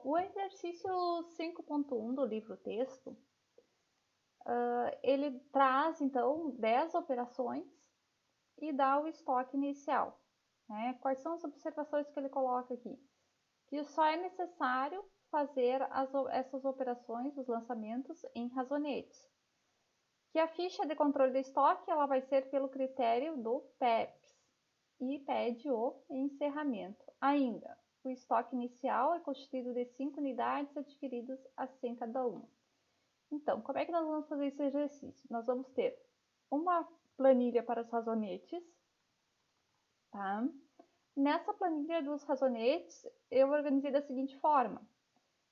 O exercício 5.1 do livro texto, ele traz, então, 10 operações e dá o estoque inicial. Né? Quais são as observações que ele coloca aqui? Que só é necessário fazer essas operações, os lançamentos, em razonetes. Que a ficha de controle de estoque ela vai ser pelo critério do PEPs e pede o encerramento. Ainda, o estoque inicial é constituído de 5 unidades adquiridas a 100 cada uma. Então, como é que nós vamos fazer esse exercício? Nós vamos ter uma planilha para os razonetes, tá? Nessa planilha dos razonetes, eu organizei da seguinte forma.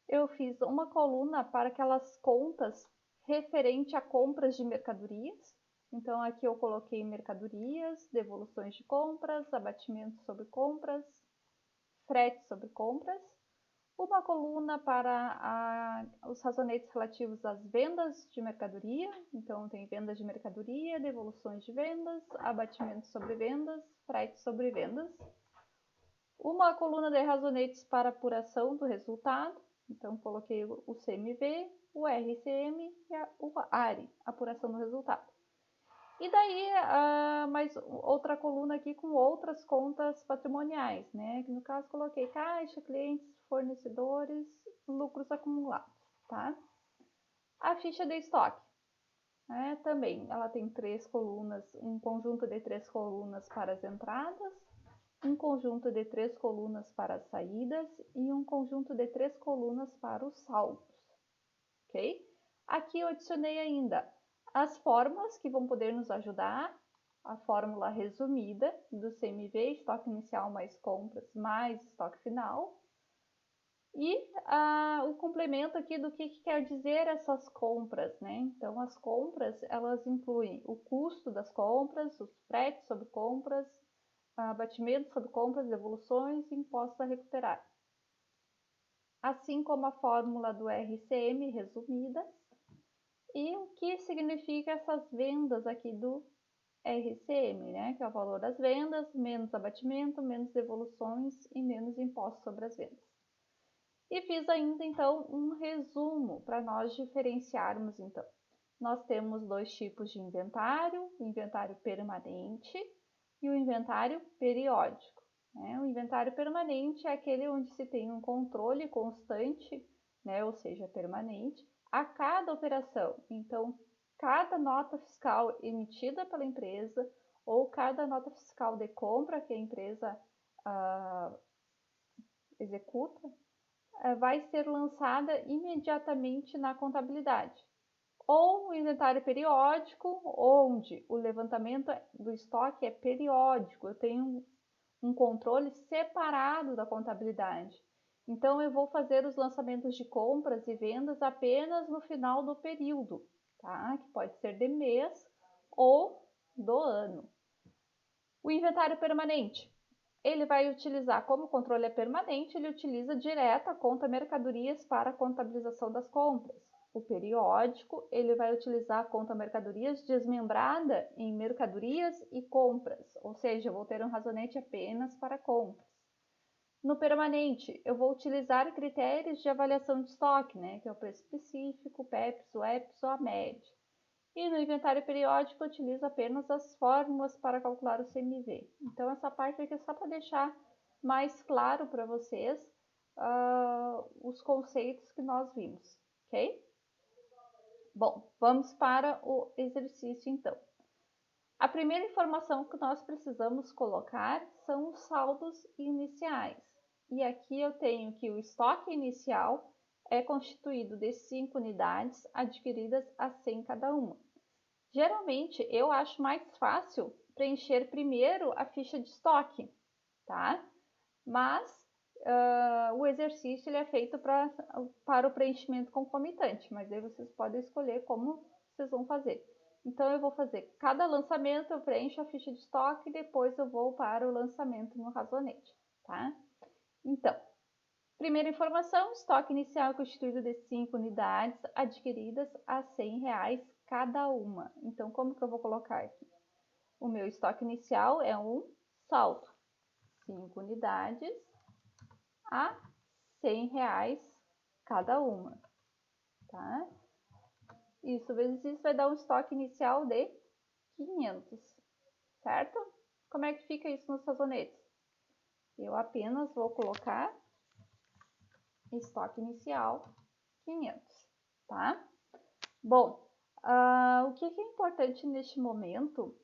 Eu fiz uma coluna para aquelas contas referente a compras de mercadorias. Então, aqui eu coloquei mercadorias, devoluções de compras, abatimentos sobre compras, frete sobre compras. Uma coluna para os razonetes relativos às vendas de mercadoria. Então, tem vendas de mercadoria, devoluções de vendas, abatimentos sobre vendas, frete sobre vendas. Uma coluna de razonetes para apuração do resultado. Então, coloquei o CMV, o RCM e o ARI, apuração do resultado. E daí, mais outra coluna aqui com outras contas patrimoniais, né? No caso, coloquei caixa, clientes, fornecedores, lucros acumulados, tá? A ficha de estoque, né? Também, ela tem 3 colunas, um conjunto de 3 colunas para as entradas, um conjunto de 3 colunas para as saídas e um conjunto de 3 colunas para os saldos, ok? Aqui eu adicionei ainda as fórmulas que vão poder nos ajudar, a fórmula resumida do CMV, estoque inicial mais compras, mais estoque final, e o complemento aqui do que quer dizer essas compras, né? Então, as compras, elas incluem o custo das compras, os fretes sobre compras, abatimento sobre compras, devoluções e impostos a recuperar. Assim como a fórmula do RCM resumida, e o que significa essas vendas aqui do RCM, né? Que é o valor das vendas, menos abatimento, menos devoluções e menos impostos sobre as vendas. E fiz ainda, então, um resumo para nós diferenciarmos, então. Nós temos 2 tipos de inventário, o inventário permanente e o inventário periódico. Né? O inventário permanente é aquele onde se tem um controle constante, né? Ou seja, permanente, a cada operação. Então, cada nota fiscal emitida pela empresa ou cada nota fiscal de compra que a empresa executa, vai ser lançada imediatamente na contabilidade. Ou o inventário periódico, onde o levantamento do estoque é periódico, eu tenho um controle separado da contabilidade. Então, eu vou fazer os lançamentos de compras e vendas apenas no final do período, tá? Que pode ser de mês ou do ano. O inventário permanente, ele vai utilizar, como o controle é permanente, ele utiliza direto a conta mercadorias para a contabilização das compras. O periódico, ele vai utilizar a conta mercadorias desmembrada em mercadorias e compras, ou seja, eu vou ter um razonete apenas para compras. No permanente, eu vou utilizar critérios de avaliação de estoque, né, que é o preço específico, o PEPs, o EPS ou a média. E no inventário periódico, eu utilizo apenas as fórmulas para calcular o CMV. Então, essa parte aqui é só para deixar mais claro para vocês os conceitos que nós vimos, ok? Bom, vamos para o exercício, então. A primeira informação que nós precisamos colocar são os saldos iniciais. E aqui eu tenho que o estoque inicial é constituído de 5 unidades adquiridas a 100 cada uma. Geralmente, eu acho mais fácil preencher primeiro a ficha de estoque, tá? Mas o exercício ele é feito para o preenchimento concomitante, mas aí vocês podem escolher como vocês vão fazer. Então, eu vou fazer cada lançamento, eu preencho a ficha de estoque e depois eu vou para o lançamento no razonete, tá? Então, primeira informação, estoque inicial constituído de 5 unidades adquiridas a R$100 cada uma. Então, como que eu vou colocar aqui? O meu estoque inicial é um saldo. 5 unidades a R$100 cada uma, tá? Isso vezes isso vai dar um estoque inicial de 500, certo? Como é que fica isso nos razonetes? Eu apenas vou colocar estoque inicial 500, tá? Bom, o que é importante neste momento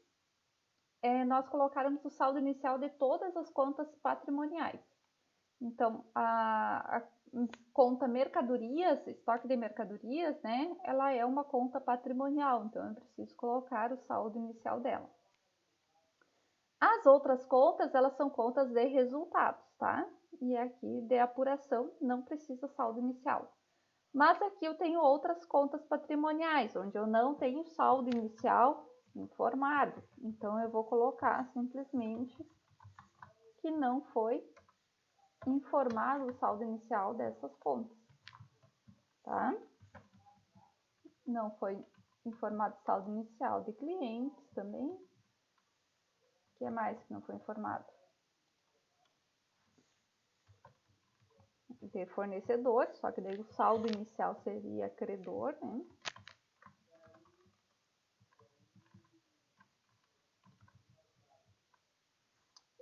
é nós colocarmos o saldo inicial de todas as contas patrimoniais. Então, a conta mercadorias, estoque de mercadorias, né? Ela é uma conta patrimonial, então eu preciso colocar o saldo inicial dela. As outras contas, elas são contas de resultados, tá? E aqui de apuração não precisa saldo inicial. Mas aqui eu tenho outras contas patrimoniais, onde eu não tenho saldo inicial informado. Então, eu vou colocar simplesmente que não foi informado o saldo inicial dessas contas, tá? Não foi informado o saldo inicial de clientes também. O que mais que não foi informado? De fornecedor, só que daí o saldo inicial seria credor, né?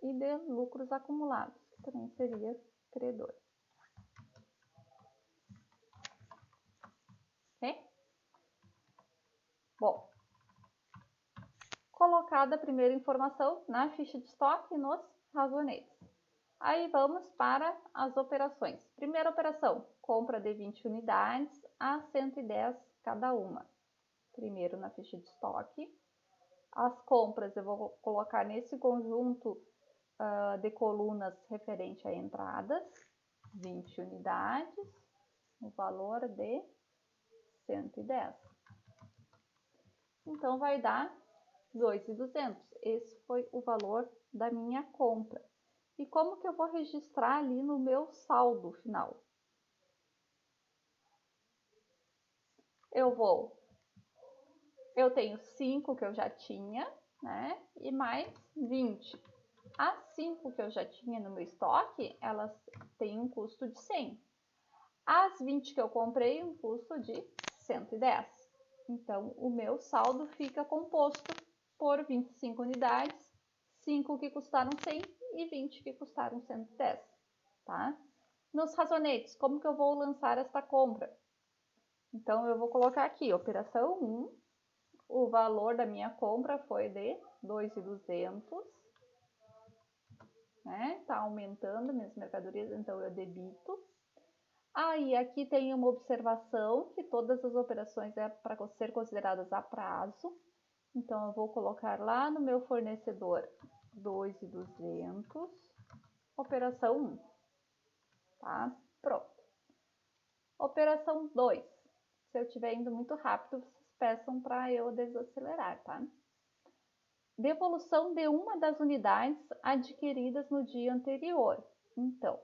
E de lucros acumulados, que também seria credor. Ok? Bom, colocada a primeira informação na ficha de estoque e nos razonetes. Aí vamos para as operações. Primeira operação, compra de 20 unidades a 110 cada uma. Primeiro na ficha de estoque. As compras eu vou colocar nesse conjunto de colunas referente a entradas, 20 unidades, o valor de 110. Então, vai dar 2.200. Esse foi o valor da minha compra. E como que eu vou registrar ali no meu saldo final? Eu tenho 5 que eu já tinha, né? E mais 20. As 5 que eu já tinha no meu estoque, elas têm um custo de 100. As 20 que eu comprei, um custo de 110. Então, o meu saldo fica composto por 25 unidades, 5 que custaram 100 e 20 que custaram 110, tá? Nos razonetes, como que eu vou lançar esta compra? Então, eu vou colocar aqui, operação 1, o valor da minha compra foi de 2.200, né? Tá aumentando minhas mercadorias, então eu debito. Aí, aqui tem uma observação que todas as operações é para ser consideradas a prazo. Então, eu vou colocar lá no meu fornecedor 2.200, operação 1, tá? Pronto. Operação 2. Se eu estiver indo muito rápido, vocês peçam para eu desacelerar, tá? Devolução de uma das unidades adquiridas no dia anterior. Então,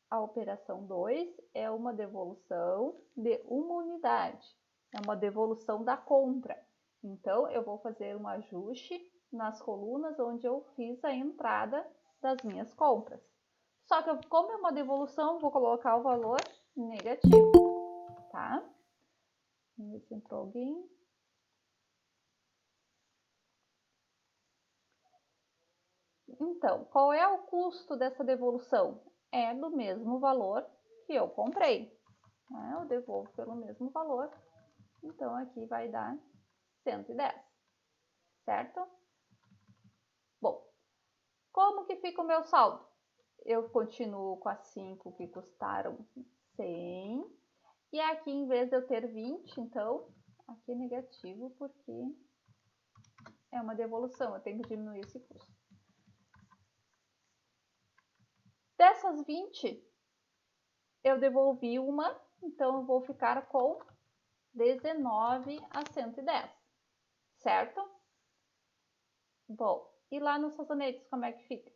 a operação 2 é uma devolução de uma unidade, é uma devolução da compra. Então, eu vou fazer um ajuste nas colunas onde eu fiz a entrada das minhas compras. Só que, como é uma devolução, vou colocar o valor negativo, tá? Vamos ver se entrou alguém. Então, qual é o custo dessa devolução? É do mesmo valor que eu comprei. Eu devolvo pelo mesmo valor. Então, aqui vai dar 110, certo? Bom, como que fica o meu saldo? Eu continuo com as 5 que custaram 100. E aqui, em vez de eu ter 20, então, aqui é negativo porque é uma devolução. Eu tenho que diminuir esse custo. Dessas 20, eu devolvi uma, então eu vou ficar com 19 a 110, certo? Bom, e lá nos razonetes como é que fica?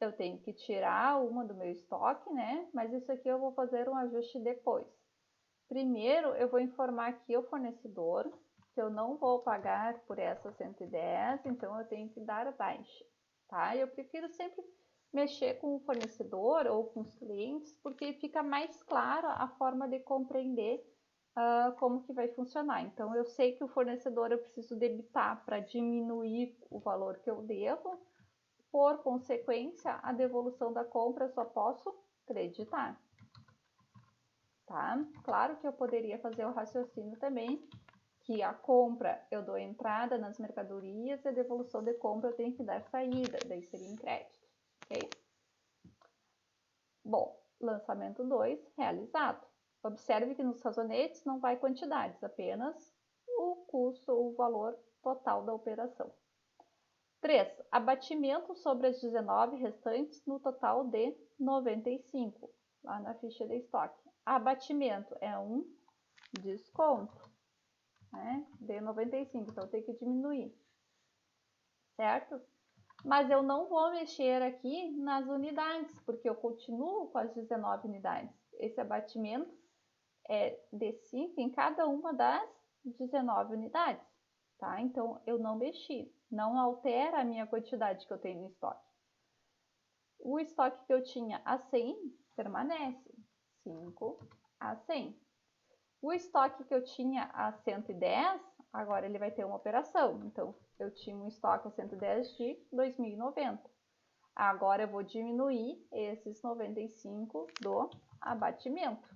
Eu tenho que tirar uma do meu estoque, né? Mas isso aqui eu vou fazer um ajuste depois. Primeiro, eu vou informar aqui ao fornecedor que eu não vou pagar por essa 110, então eu tenho que dar baixa, tá? Eu prefiro sempre mexer com o fornecedor ou com os clientes, porque fica mais clara a forma de compreender como que vai funcionar. Então, eu sei que o fornecedor eu preciso debitar para diminuir o valor que eu devo, por consequência, a devolução da compra eu só posso creditar. Tá? Claro que eu poderia fazer o raciocínio também, que a compra eu dou entrada nas mercadorias e a devolução de compra eu tenho que dar saída, daí seria em crédito, ok? Bom, lançamento 2, realizado. Observe que nos razonetes não vai quantidades, apenas o custo, o valor total da operação. 3. Abatimento sobre as 19 restantes no total de 95, lá na ficha de estoque. Abatimento é um desconto, né, de 95, então eu tenho que diminuir, certo? Mas eu não vou mexer aqui nas unidades, porque eu continuo com as 19 unidades. Esse abatimento é de 5 em cada uma das 19 unidades, tá? Então, eu não mexi, não altera a minha quantidade que eu tenho no estoque. O estoque que eu tinha a 100 permanece, 5 a 100. O estoque que eu tinha a 110, agora ele vai ter uma operação. Então, eu tinha um estoque a 110 de 2.090. Agora eu vou diminuir esses 95 do abatimento,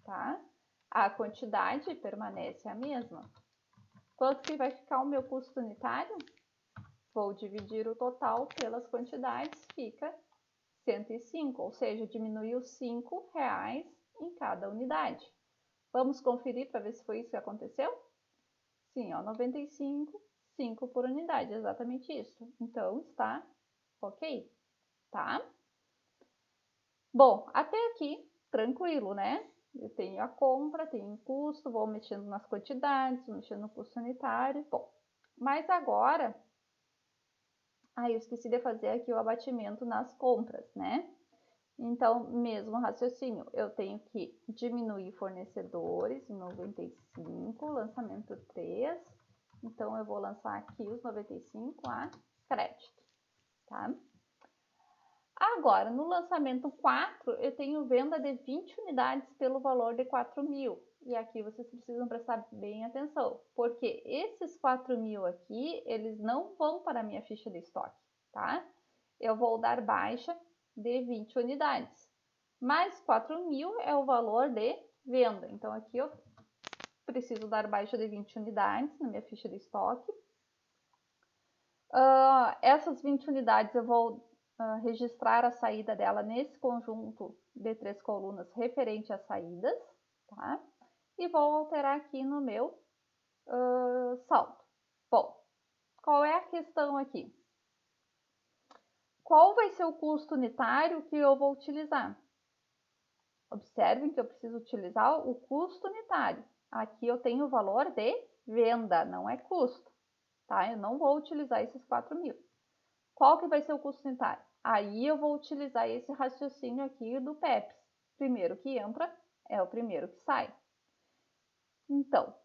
tá? A quantidade permanece a mesma. Quanto que vai ficar o meu custo unitário? Vou dividir o total pelas quantidades, fica 105, ou seja, diminuiu R$5 em cada unidade. Vamos conferir para ver se foi isso que aconteceu? Sim, ó, 95, 5 por unidade, exatamente isso. Então, está ok, tá? Bom, até aqui, tranquilo, né? Eu tenho a compra, tenho o custo, vou mexendo nas quantidades, vou mexendo no custo unitário. Bom, mas agora, eu esqueci de fazer aqui o abatimento nas compras, né? Então, mesmo raciocínio, eu tenho que diminuir fornecedores em 95, lançamento 3. Então, eu vou lançar aqui os 95 a crédito, tá? Agora, no lançamento 4, eu tenho venda de 20 unidades pelo valor de 4.000. E aqui vocês precisam prestar bem atenção, porque esses 4.000 aqui, eles não vão para a minha ficha de estoque, tá? Eu vou dar baixa de 20 unidades. Mais 4.000 é o valor de venda. Então, aqui eu preciso dar baixa de 20 unidades na minha ficha de estoque. Essas 20 unidades eu vou registrar a saída dela nesse conjunto de 3 colunas referente às saídas, tá? E vou alterar aqui no meu saldo. Bom, qual é a questão aqui? Qual vai ser o custo unitário que eu vou utilizar? Observem que eu preciso utilizar o custo unitário. Aqui eu tenho o valor de venda, não é custo, tá? Eu não vou utilizar esses 4.000. Qual que vai ser o custo unitário? Aí eu vou utilizar esse raciocínio aqui do PEPs. Primeiro que entra é o primeiro que sai. Então,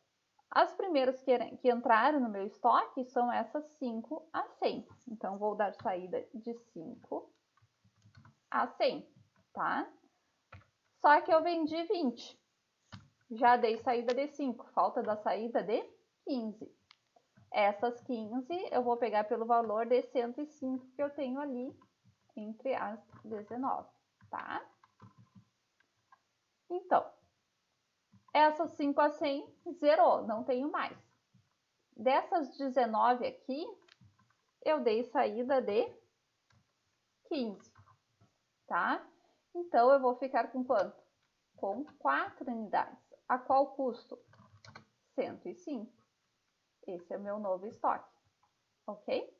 as primeiras que entraram no meu estoque são essas 5 a 100. Então, vou dar saída de 5 a 100, tá? Só que eu vendi 20. Já dei saída de 5, falta da saída de 15. Essas 15 eu vou pegar pelo valor de 105 que eu tenho ali entre as 19, tá? Então, essas 5 a 100 zerou, não tenho mais. Dessas 19 aqui, eu dei saída de 15, tá? Então, eu vou ficar com quanto? Com 4 unidades. A qual custo? 105. Esse é o meu novo estoque, ok?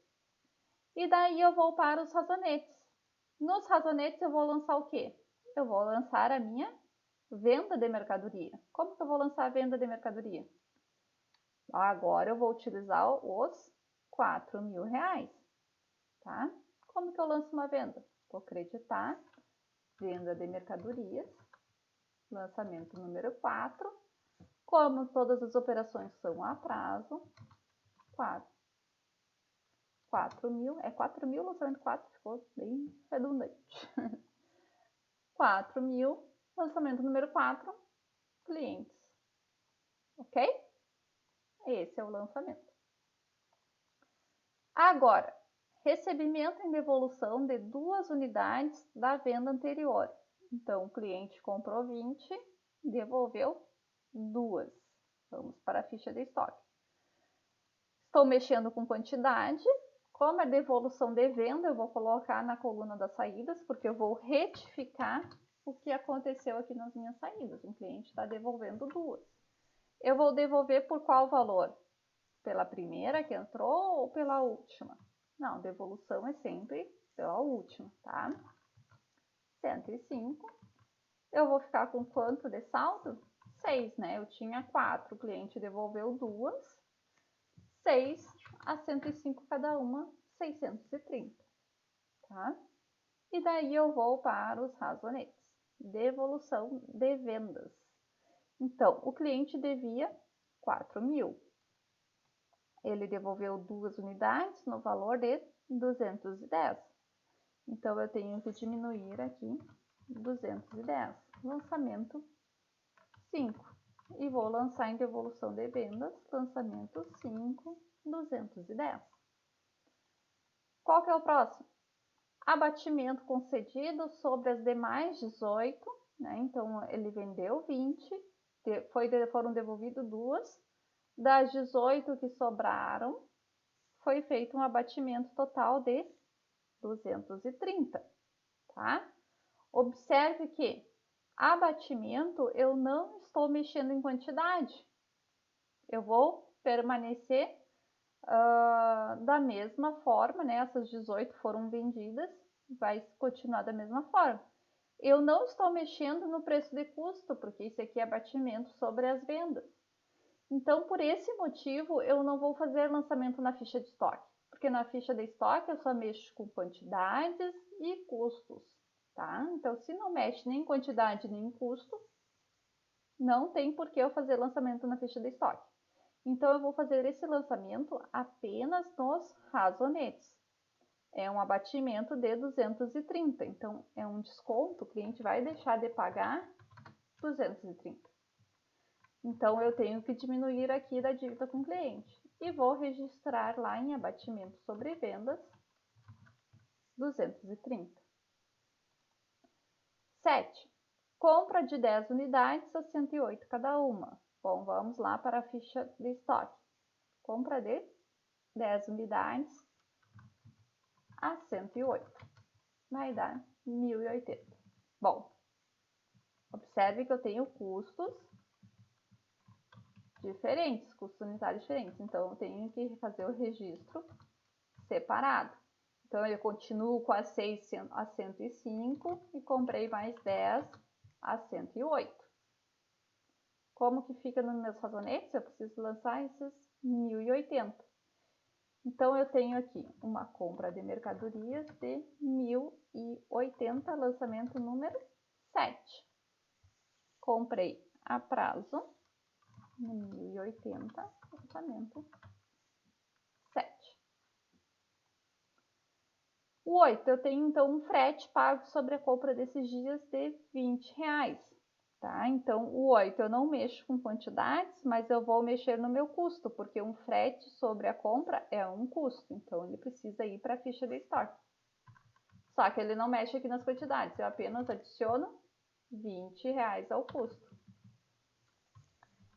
E daí eu vou para os razonetes. Nos razonetes eu vou lançar o quê? Eu vou lançar a minha venda de mercadoria. Como que eu vou lançar a venda de mercadoria? Agora eu vou utilizar os R$4.000, tá? Como que eu lanço uma venda? Vou creditar, venda de mercadorias, lançamento número 4. Como todas as operações são a prazo, 4. 4.000, é 4.000, lançamento 4, ficou bem redundante. 4.000, lançamento número 4, clientes. Ok? Esse é o lançamento. Agora, recebimento em devolução de 2 unidades da venda anterior. Então, o cliente comprou 20, devolveu 2. Vamos para a ficha de estoque. Estou mexendo com quantidade. Como é devolução de venda, eu vou colocar na coluna das saídas, porque eu vou retificar o que aconteceu aqui nas minhas saídas. Um cliente está devolvendo 2. Eu vou devolver por qual valor? Pela primeira que entrou ou pela última? Não, devolução é sempre pela última, tá? 105. Eu vou ficar com quanto de saldo? 6, né? Eu tinha 4, o cliente devolveu 2. 6 a 105 cada uma, 630, tá? E daí eu vou para os razonetes. Devolução de vendas. Então, o cliente devia 4.000. Ele devolveu 2 unidades no valor de 210. Então, eu tenho que diminuir aqui 210. Lançamento 5. E vou lançar em devolução de vendas, lançamento 5, 210. Qual que é o próximo? Abatimento concedido sobre as demais 18, né? Então, ele vendeu 20, foram devolvidas 2. Das 18 que sobraram, foi feito um abatimento total de 230, tá? Observe que abatimento eu não estou mexendo em quantidade. Eu vou permanecer da mesma forma, né? Essas 18 foram vendidas, vai continuar da mesma forma. Eu não estou mexendo no preço de custo, porque isso aqui é abatimento sobre as vendas. Então, por esse motivo, eu não vou fazer lançamento na ficha de estoque, porque na ficha de estoque eu só mexo com quantidades e custos, tá? Então, se não mexe nem em quantidade nem em custo, não tem por que eu fazer lançamento na ficha de estoque. Então, eu vou fazer esse lançamento apenas nos razonetes. É um abatimento de 230, então é um desconto, o cliente vai deixar de pagar 230. Então, eu tenho que diminuir aqui da dívida com o cliente. E vou registrar lá em abatimento sobre vendas, 230. 7. Compra de 10 unidades a 108 cada uma. Bom, vamos lá para a ficha de estoque. Compra de 10 unidades a 108. Vai dar 1.080. Bom, observe que eu tenho custos diferentes, custos unitários diferentes. Então, eu tenho que fazer o registro separado. Então, eu continuo com as 6 a 105 e comprei mais 10 a 108. Como que fica nos meus razonetes? Eu preciso lançar esses 1.080. Então, eu tenho aqui uma compra de mercadorias de 1.080, lançamento número 7. Comprei a prazo, 1.080, lançamento 7. O 8, eu tenho então um frete pago sobre a compra desses dias de R$20, tá? Então, o 8 eu não mexo com quantidades, mas eu vou mexer no meu custo, porque um frete sobre a compra é um custo, então ele precisa ir para a ficha de estoque. Só que ele não mexe aqui nas quantidades, eu apenas adiciono R$20 ao custo.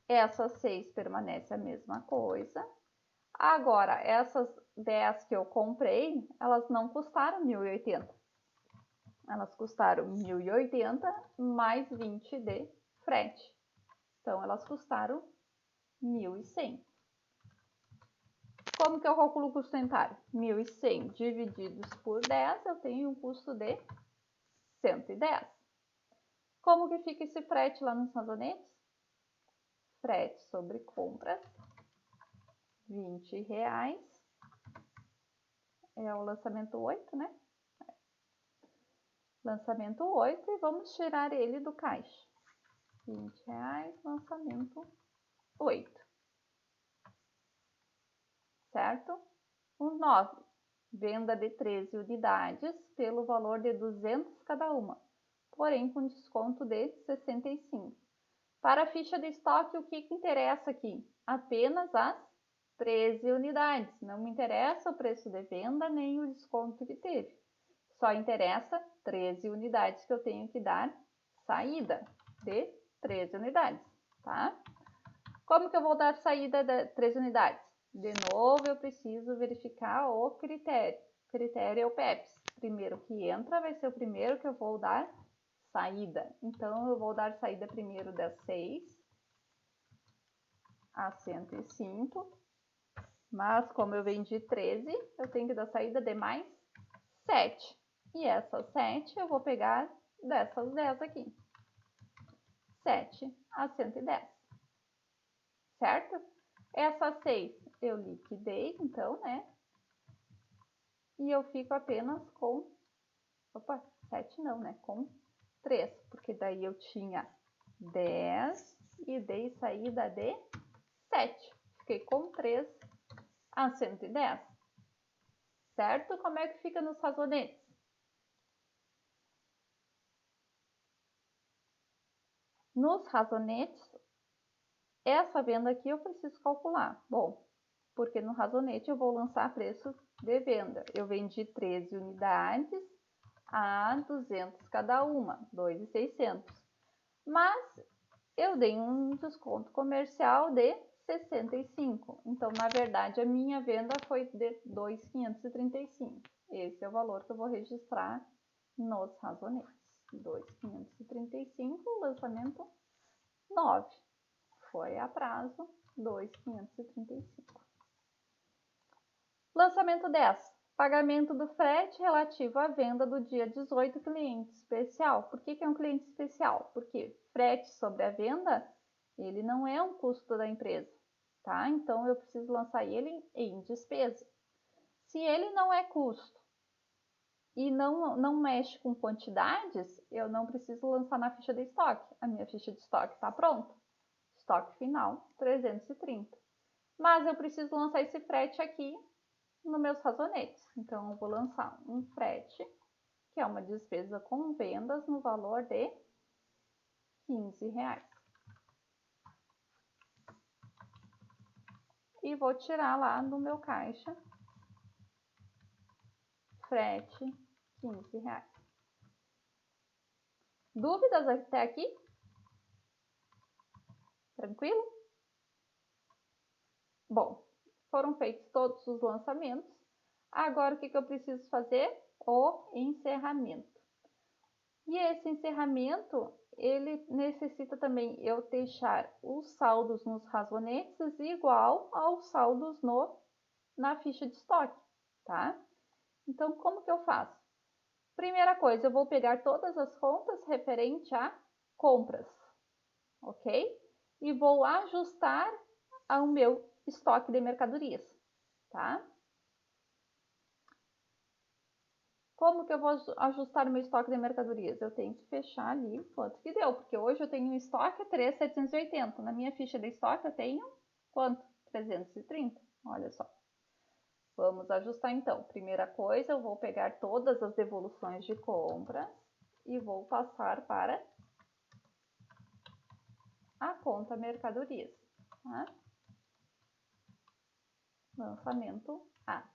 Essas 6 permanece a mesma coisa. Agora, essas 10 que eu comprei, elas não custaram 1.080. Elas custaram 1.080 mais 20 de frete. Então, elas custaram 1.100. Como que eu calculo o custo unitário? 1.100 divididos por 10, eu tenho um custo de 110. Como que fica esse frete lá nos razonetes? Frete sobre compras, R$20. É o lançamento 8, né? Lançamento 8 e vamos tirar ele do caixa. R$20, lançamento 8. Certo? O 9. venda de 13 unidades pelo valor de 200 cada uma, porém com desconto de 65. Para a ficha de estoque, o que interessa aqui? Apenas as 13 unidades. Não me interessa o preço de venda nem o desconto que teve. Só interessa 13 unidades que eu tenho que dar saída de 13 unidades, tá? Como que eu vou dar saída de 13 unidades? De novo, eu preciso verificar o critério. O critério é o PEPS. Primeiro que entra vai ser o primeiro que eu vou dar saída. Então, eu vou dar saída primeiro das 6 a 105. Mas, como eu vendi 13, eu tenho que dar saída de mais 7. E essas 7 eu vou pegar dessas 10 aqui. 7 a 110. Certo? Essas 6 eu liquidei, então, né? E eu fico apenas com... Opa, 7 não, né? Com 3, porque daí eu tinha 10 e dei saída de 7. Fiquei com 3 a 110. Certo? Como é que fica nos razonetes? Nos razonetes, essa venda aqui eu preciso calcular. Bom, porque no razonete eu vou lançar preço de venda. Eu vendi 13 unidades a 200 cada uma, 2.600. Mas eu dei um desconto comercial de 65. Então, na verdade, a minha venda foi de 2.535. Esse é o valor que eu vou registrar nos razonetes. 2.535, lançamento 9. Foi a prazo 2.535. Lançamento 10. Pagamento do frete relativo à venda do dia 18, cliente especial. Por que é um cliente especial? Porque frete sobre a venda, ele não é um custo da empresa, tá? Então, eu preciso lançar ele em despesa. Se ele não é custo e não mexe com quantidades, eu não preciso lançar na ficha de estoque. A minha ficha de estoque está pronta. Estoque final, 330. Mas eu preciso lançar esse frete aqui nos meus razonetes. Então, eu vou lançar um frete, que é uma despesa com vendas no valor de R$15. E vou tirar lá no meu caixa, frete, R$15. Dúvidas até aqui? Tranquilo? Bom, foram feitos todos os lançamentos. Agora, o que eu preciso fazer? O encerramento. E esse encerramento, ele necessita também eu deixar os saldos nos razonetes igual aos saldos na ficha de estoque, tá? Então, como que eu faço? Primeira coisa, eu vou pegar todas as contas referente a compras, ok? E vou ajustar ao meu estoque de mercadorias, tá? Como que eu vou ajustar o meu estoque de mercadorias? Eu tenho que fechar ali quanto que deu, porque hoje eu tenho um estoque 3.780. Na minha ficha de estoque eu tenho quanto? 330. Olha só. Vamos ajustar então. Primeira coisa, eu vou pegar todas as devoluções de compras e vou passar para a conta mercadorias, tá? Lançamento A.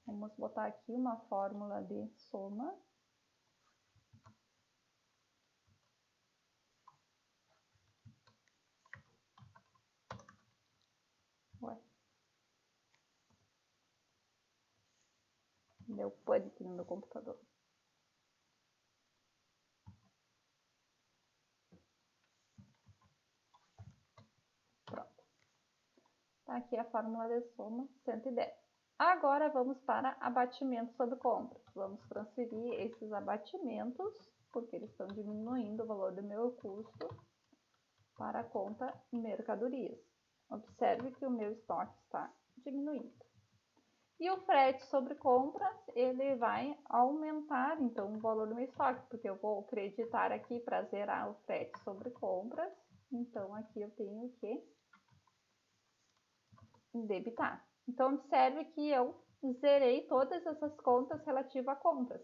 Vamos botar aqui uma fórmula de soma. Ué. Deu pane aqui no meu computador. Pronto. Tá aqui a fórmula de soma 110. Agora vamos para abatimento sobre compras. Vamos transferir esses abatimentos, porque eles estão diminuindo o valor do meu custo, para a conta mercadorias. Observe que o meu estoque está diminuindo. E o frete sobre compras, ele vai aumentar, então, o valor do meu estoque, porque eu vou acreditar aqui para zerar o frete sobre compras. Então, aqui eu tenho que debitar. Então, observe que eu zerei todas essas contas relativas a compras.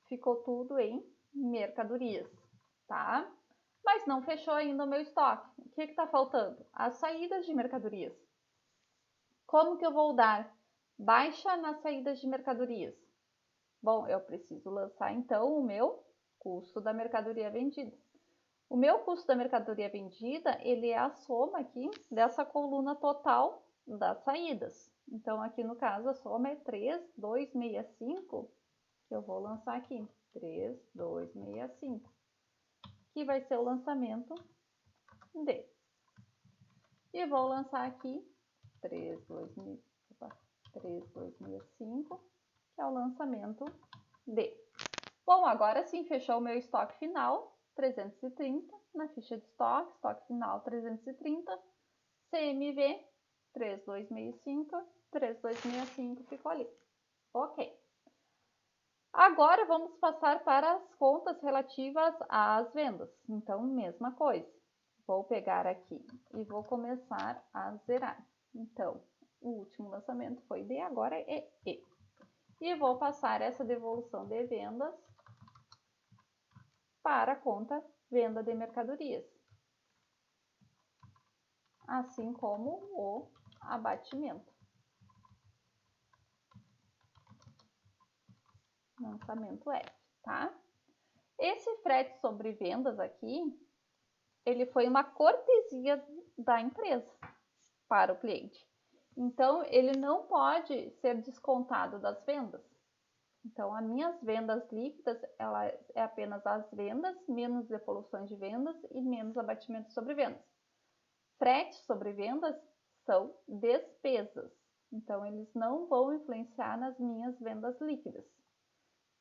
Ficou tudo em mercadorias, tá? Mas não fechou ainda o meu estoque. O que está faltando? As saídas de mercadorias. Como que eu vou dar baixa nas saídas de mercadorias? Bom, eu preciso lançar então o meu custo da mercadoria vendida. O meu custo da mercadoria vendida, ele é a soma aqui dessa coluna total das saídas. Então, aqui no caso, a soma é 3,265, que eu vou lançar aqui. 3,265, que vai ser o lançamento D. E vou lançar aqui 3,265, que é o lançamento D. Bom, agora sim, fechou o meu estoque final, 330, na ficha de estoque, estoque final 330, CMV 3265, 3265 ficou ali. Ok. Agora vamos passar para as contas relativas às vendas. Então, mesma coisa. Vou pegar aqui e vou começar a zerar. Então, o último lançamento foi D, agora é E. E vou passar essa devolução de vendas para a conta venda de mercadorias, assim como o abatimento. Lançamento F, tá? Esse frete sobre vendas aqui, ele foi uma cortesia da empresa para o cliente. Então, ele não pode ser descontado das vendas. Então, as minhas vendas líquidas, ela é apenas as vendas, menos devoluções de vendas e menos abatimento sobre vendas. Frete sobre vendas são despesas. Então, eles não vão influenciar nas minhas vendas líquidas.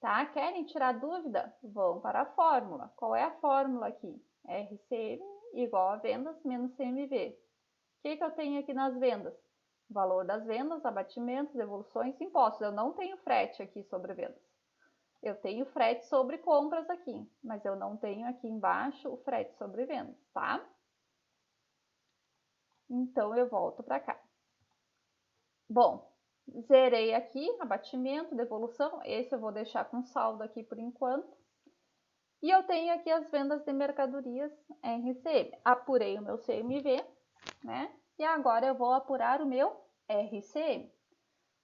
Tá? Querem tirar dúvida? Vão para a fórmula. Qual é a fórmula aqui? RCM igual a vendas menos CMV. O que eu tenho aqui nas vendas? Valor das vendas, abatimentos, devoluções, impostos. Eu não tenho frete aqui sobre vendas. Eu tenho frete sobre compras aqui, mas eu não tenho aqui embaixo o frete sobre vendas, tá? Então, eu volto para cá. Bom, zerei aqui, abatimento, devolução. Esse eu vou deixar com saldo aqui por enquanto. E eu tenho aqui as vendas de mercadorias RCM. Apurei o meu CMV, né? E agora eu vou apurar o meu RCM.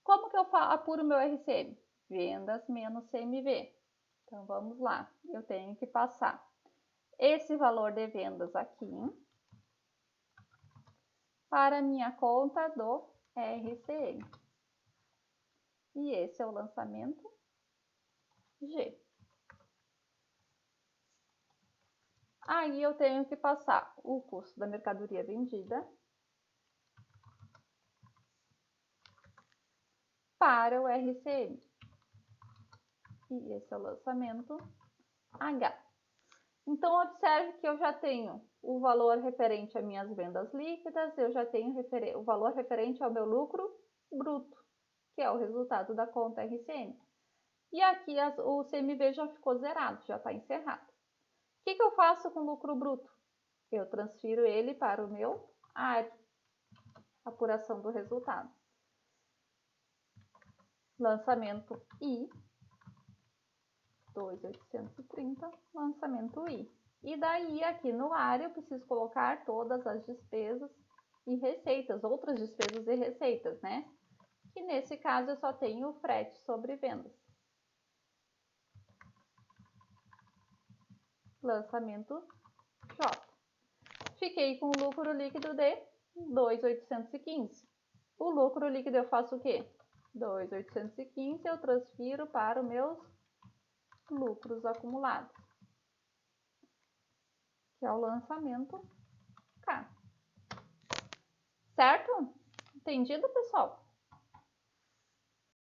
Como que eu apuro o meu RCM? Vendas menos CMV. Então, vamos lá. Eu tenho que passar esse valor de vendas aqui para a minha conta do RCM. E esse é o lançamento G. Aí eu tenho que passar o custo da mercadoria vendida para o RCM. E esse é o lançamento H. Então, observe que eu já tenho o valor referente às minhas vendas líquidas, eu já tenho o valor referente ao meu lucro bruto, que é o resultado da conta RCM. E aqui o CMV já ficou zerado, já está encerrado. O que eu faço com o lucro bruto? Eu transfiro ele para o meu AR, apuração do resultado. Lançamento I, 2.830, lançamento I. E daí, aqui no AR, eu preciso colocar todas as despesas e receitas, outras despesas e receitas, né? Que nesse caso eu só tenho o frete sobre vendas. Lançamento J. Fiquei com o lucro líquido de 2.815. O lucro líquido eu faço o quê? 2.815 eu transfiro para os meus lucros acumulados, que é o lançamento K. Certo? Entendido, pessoal?